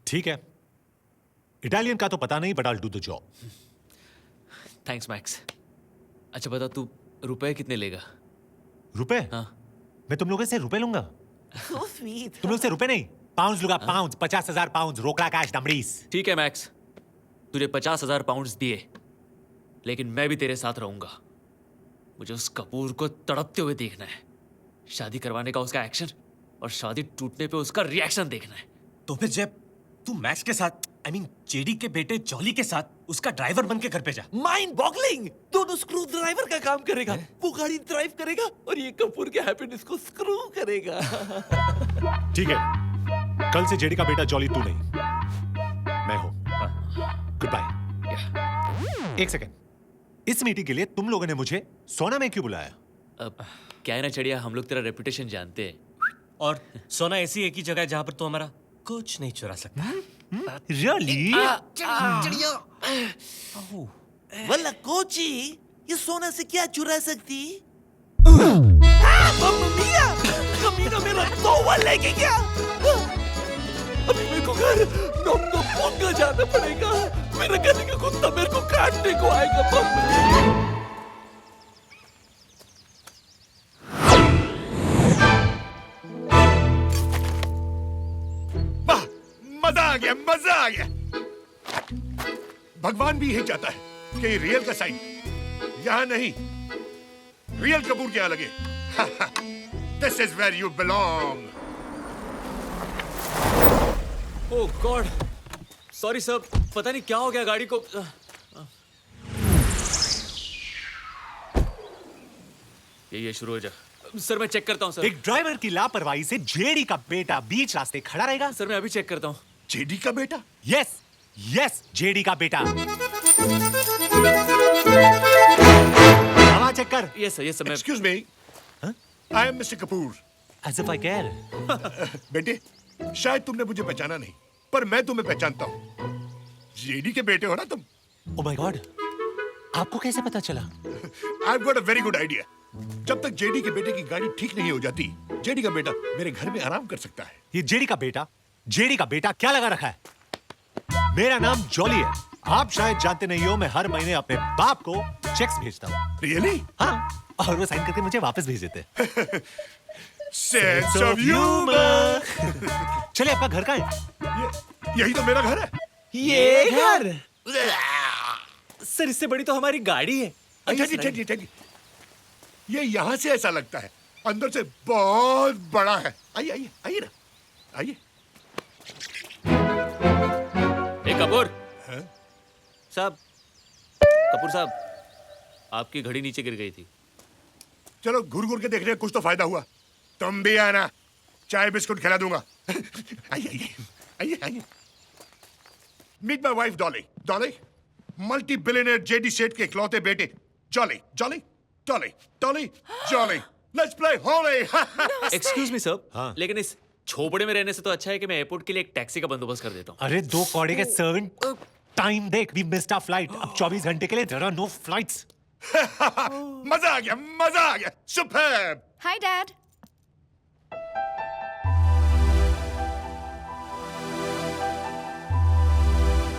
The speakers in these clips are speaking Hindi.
ठीक है, इटालियन का तो पता नहीं, but I will do the job. Thanks max. अच्छा बता, तू रुपए कितने लेगा? रुपए? हाँ। मैं तुम लोगों से रुपए लूंगा? So sweet. तुम लोग से रुपए नहीं, पाउंड्स लूंगा। पाउंड्स, 50,000 पाउंड्स, रोकड़ा कैश डमरीस। ठीक है मैक्स, तुझे 50,000 पाउंड्स दिए, लेकिन मैं भी तेरे साथ रहूंगा। मुझे उस कपूर को तड़पते हुए देखना है, शादी करवाने का उसका एक्शन और शादी टूटने पे उसका रिएक्शन देखना है। तो फिर जब तू मैक्स के साथ, आई मीन जेडी के बेटे जॉली के साथ उसका ड्राइवर बन के घर पे जा। Mind boggling. दोनों स्क्रू ड्राइवर का काम करेगा, वो गाड़ी ड्राइव करेगा और ये कपूर के हैप्पीनेस को स्क्रू करेगा। ठीक है, कल से जेडी का बेटा जॉली तू नहीं, मैं हूं। Goodbye. एक सेकेंड, इस मीटिंग के लिए तुम लोगों ने मुझे सोना में क्यों बुलाया? अब क्या है ना चिड़िया, हम लोग तेरा रेपुटेशन जानते हैं, और सोना ऐसी एक ही जगह है जहां पर तू हमारा कुछ नहीं चुरा सकता। रियली? चिड़िया। वल्ला कोची, ये सोना से क्या चुरा सकती? मम्मा मिया, कमीना मेरा तोवा लेके गया। अभी मेरे को घर नम पोंगा जाना पड़ेगा। मेरा गले का कुत्ता मेरे को काटने को आएगा। मम्मा। मजा आ गया, मजा आ गया। भगवान भी यही चाहता है कि रियल का साइन यहां नहीं, रियल कपूर के यहाँ लगे। This is where you belong. Oh God, sorry sir, पता नहीं क्या हो गया गाड़ी को। ये शुरू हो जा। सर मैं चेक करता हूँ सर। एक ड्राइवर की लापरवाही से जेडी का बेटा बीच रास्ते खड़ा रहेगा? सर मैं अभी चेक करता हूँ। जेडी का बेटा? यस यस, जेडी का बेटा। हवा चेक कर। यस सर मैं। Excuse me, I am mister Kapoor. As if I care. बेटे, शायद तुमने मुझे पहचाना नहीं, पर मैं तुम्हें पहचानता हूँ। जेडी के बेटे हो ना तुम? Oh my God, आपको कैसे पता चला? I've got a very good idea. जब तक जेडी के बेटे की गाड़ी ठीक नहीं हो जाती, जेडी का बेटा मेरे घर में आराम कर सकता है। ये जेडी का बेटा क्या लगा रखा है? मेरा नाम जॉली है। आप शायद जानते नहीं हो, मैं हर महीने अपने बाप को चेक्स भेजता हूँ। Really? हाँ, और वो साइन करके मुझे वापस भेज देते हैं। Sense of humor. चलिए, आपका घर कहाँ है? यही तो मेरा घर है। ये घर? सर इससे बड़ी तो हमारी गाड़ी है। अच्छा जी, चलिए। ये यहाँ से ऐसा लगता है, अंदर से बहुत बड़ा है। आइए ना, आइए। कपूर साहब, कपूर साहब, आपकी घड़ी नीचे गिर गई थी। चलो घूर के देखने कुछ तो फायदा हुआ। तुम भी आना, चाय बिस्कुट खिला दूंगा। आइए। Meet my wife Dolly, multi billionaire JD Seth के इकलौते बेटे Jolly. Let's play Holi. Excuse me sir, हाँ। लेकिन इस झोपड़े में रहने से तो अच्छा है कि मैं एयरपोर्ट के लिए एक टैक्सी का बंदोबस्त कर देता हूँ। अरे 2 कौड़े के सर्वेंट, टाइम देख, वी मिस्ड आवर फ्लाइट। अब 24 घंटे के लिए देयर आर नो फ्लाइट्स। मजा आ गया। Superb. Hi dad.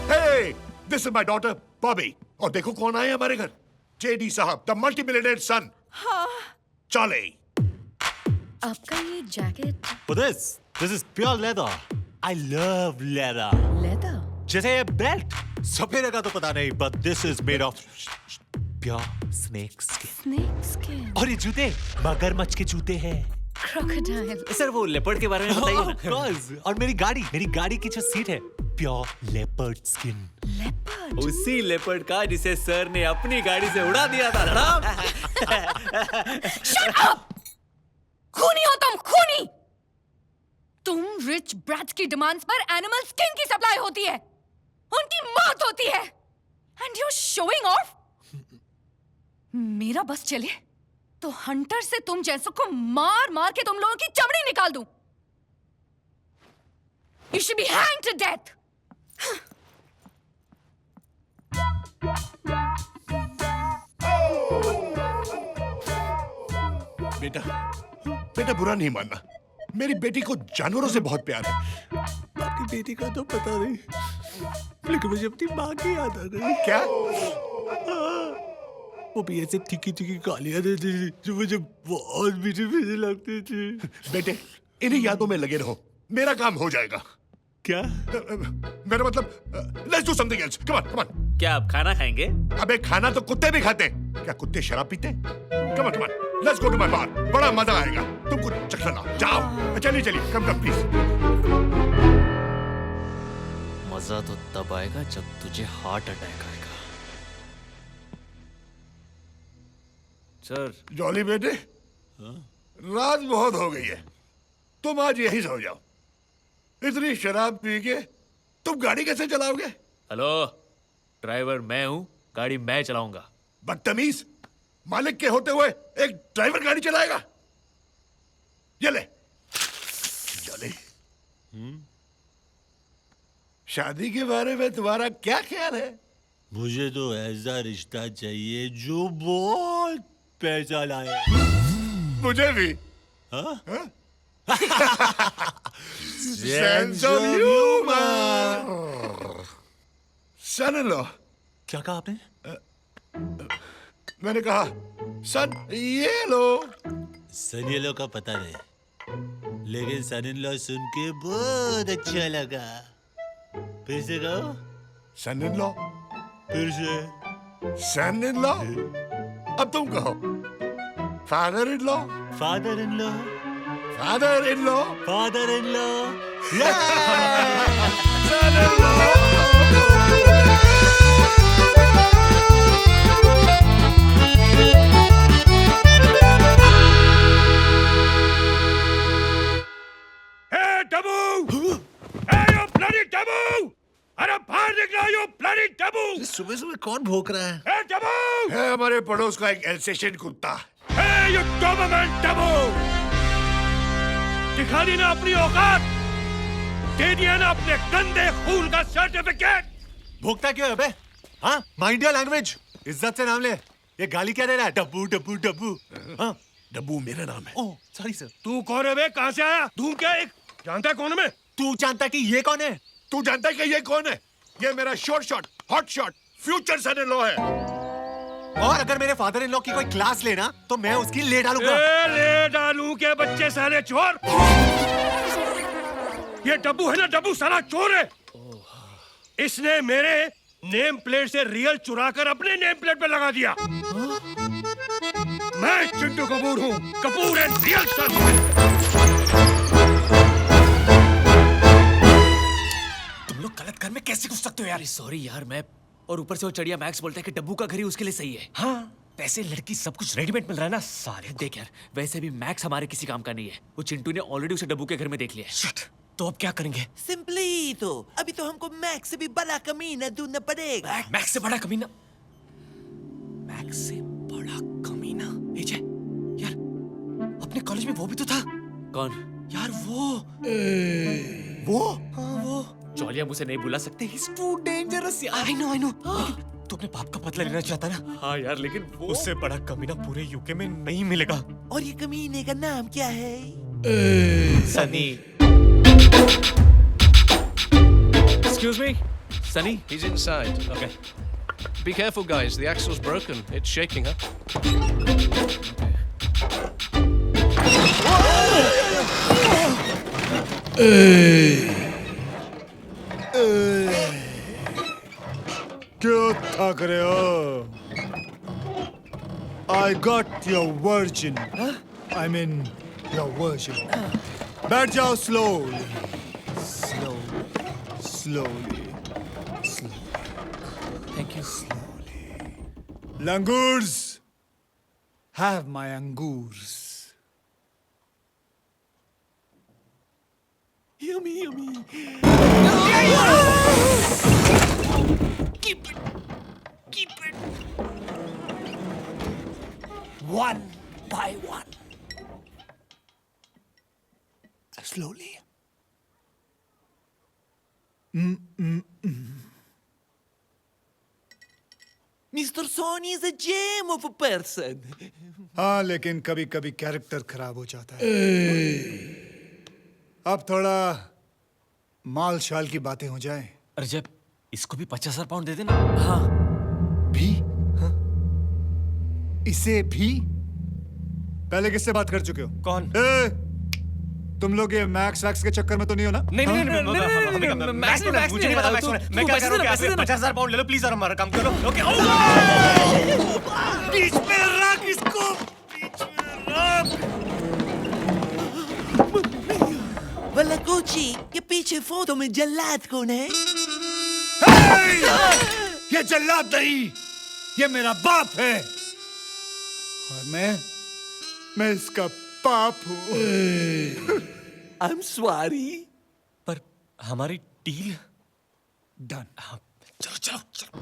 Hey, this is my daughter Bobby. और देखो कौन आए हमारे घर, जेडी साहब, द मल्टी मिलियनेयर सन। चले। आपका ये jacket For this is pure leather. I love leather. Leather? जैसे ये बेल्ट सफेद का तो पता नहीं, but this is made of pure snake skin. Snake skin? और ये जूते मगरमच्छ के जूते हैं। क्रोकोडाइल? सर वो लेपर्ड के बारे में बताइए Of ना। course. और मेरी गाड़ी की जो सीट है, प्योर लेपर्ड स्किन। लेपर्ड? उसी लेपर्ड का जिसे सर ने अपनी गाड़ी से उड़ा दिया था। Shut up! खूनी हो तुम, खूनी! तुम रिच ब्रैट्स की डिमांड्स पर एनिमल स्किन की सप्लाई होती है, उनकी मौत होती है, एंड यू शोइंग ऑफ। मेरा बस चले तो हंटर से तुम जैसों को मार के तुम लोगों की चमड़ी निकाल दूं। You should be hanged to death. बेटा बुरा नहीं मानना, मेरी बेटी को जानवरों से बहुत प्यार है। आपकी बेटी का तो पता नहीं, लेकिन मुझे अपनी माँ की याद आ गई। क्या? वो भी ऐसे तीखी तीखी गालियां देती थी जो मुझे बहुत मीठी मीठी लगती थी। बेटे, इन्हीं यादों में लगे रहो, मेरा काम हो जाएगा। क्या? मेरा मतलब, let's do something else. Come on, come on. क्या आप खाना खाएंगे? अबे खाना तो कुत्ते भी खाते हैं। क्या कुत्ते शराब पीते हैं? Come on, come on. Let's go to my bar. बड़ा मजा आएगा। तुम कुछ चखना लाओ। जाओ। चलिए चलिए, कम कम प्लीज। मजा तो तब आएगा जब तुझे हार्ट अटैक आएगा। सर। जॉली बेटे, रात बहुत हो गई है, तुम आज यहीं सो जाओ। इतनी शराब पी के तुम गाड़ी कैसे चलाओगे? हेलो, ड्राइवर मैं हूं, गाड़ी मैं चलाऊंगा। बदतमीज, मालिक के होते हुए एक ड्राइवर गाड़ी चलाएगा? ये ले। जॉली, शादी के बारे में तुम्हारा क्या ख्याल है? मुझे तो ऐसा रिश्ता चाहिए जो बहुत पैसा लाए। मुझे भी। हाँ? Sense of humor. Son-in-law. क्या कहा आपने? मैंने कहा सन ये लो। सन ये लो का पता नहीं, लेकिन सन इन लॉ सुन के बहुत अच्छा लगा। फिर से कहो। Son in law. फिर से। Son in law. अब तुम कहो। Father in law. Father in law. Father in law. Father in law. Son in law. सुबह सुबह कौन भौंक रहा है? है हमारे पड़ोस का एक एल्सेशियन कुत्ता। दिखा दी ना अपनी औकात, दे दिया ना अपने गंदे खून का सर्टिफिकेट। भोगता क्यों है बे? हाँ, माइंड योर लैंग्वेज। इज्जत से नाम ले। ये गाली क्या दे रहा है? डब्बू डब्बू डब्बू। हाँ, डब्बू मेरा नाम है। Oh sorry sir. तू कौन है बे? कहां से आया? तू क्या एक जानता है कौन है मैं? तू जानता कि ये कौन है? तू जानता है कि ये कौन है? ये मेरा short shot, hot shot, future son in law है। और अगर मेरे फादर इन लॉ की कोई क्लास लेना तो मैं उसकी ले डालूंगा। ले डालू के बच्चे साले चोर। ये डब्बू है ना, डब्बू साला चोर है। इसने मेरे नेम प्लेट से रियल चुराकर अपने नेम प्लेट पे लगा दिया। मैं चिंटू कपूर हूँ, कपूर एंड रियल सन। तुम लोग गलत घर में कैसे घुस सकते हो यार? सॉरी यार, मैं और ऊपर से वो चढ़िया मैक्स बोलता है कि डब्बू का घर ही उसके लिए सही है। हाँ, वैसे लड़की सब कुछ रेडीमेड मिल रहा है ना साले। देख यार, वैसे भी मैक्स हमारे किसी काम का नहीं है। वो चिंटू ने ऑलरेडी उसे डब्बू के घर में देख लिया है। शिट, तो अब क्या करेंगे? सिंपली तो अभी तो हमको मैक्स से भी बड़ा कमीना ढूंढना पड़ेगा। मैक्स से बड़ा कमीना? मैक्स से बड़ा कमीना? एजे, यार अपने कॉलेज में वो भी तो था। कौन? यार वो हाँ वो चौलिया मुझे नहीं बुला सकते। He's too dangerous यार। I know तू अपने बाप का बदला लेना चाहता ना? हाँ यार, लेकिन वो उससे बड़ा कमीना पूरे यूके में नहीं मिलेगा। और ये कमीने का नाम क्या है? Sunny. Excuse me, Sunny? He's inside. Okay. Be careful, guys. The axle's broken. It's shaking, huh? क्यों थक रहे हो? I got your virgin. I mean your virgin. बैठ जाओ slowly. Slowly. Thank you. Langurs. Have my angurs. Yummy. Keep it. One by one. Slowly. Mr. Sony is a gem of a person. हाँ, लेकिन कभी कभी कैरेक्टर खराब हो जाता है। अब थोड़ा माल शाल की बातें हो जाए। अरे जब इसको भी 50,000 पाउंड दे देना। हाँ भी? हाँ? इसे भी? पहले किससे बात कर चुके हो? कौन? तुम लोग ये मैक्स वैक्स के चक्कर में तो नहीं हो ना? नहीं नहीं नहीं मैक्स मुझे नहीं पता। मैं क्या करूं? 50,000 पाउंड ले लो प्लीज और हमारा काम करो। ओके। बीच में रख इसको, बीच में रख। वलाकुची के पीछे फोटो में जल्लाद कौन है? ये जल्लाद नहीं, ये मेरा बाप है और मैं इसका बाप हूँ। I am sorry. पर हमारी डील डन। चलो चलो चलो।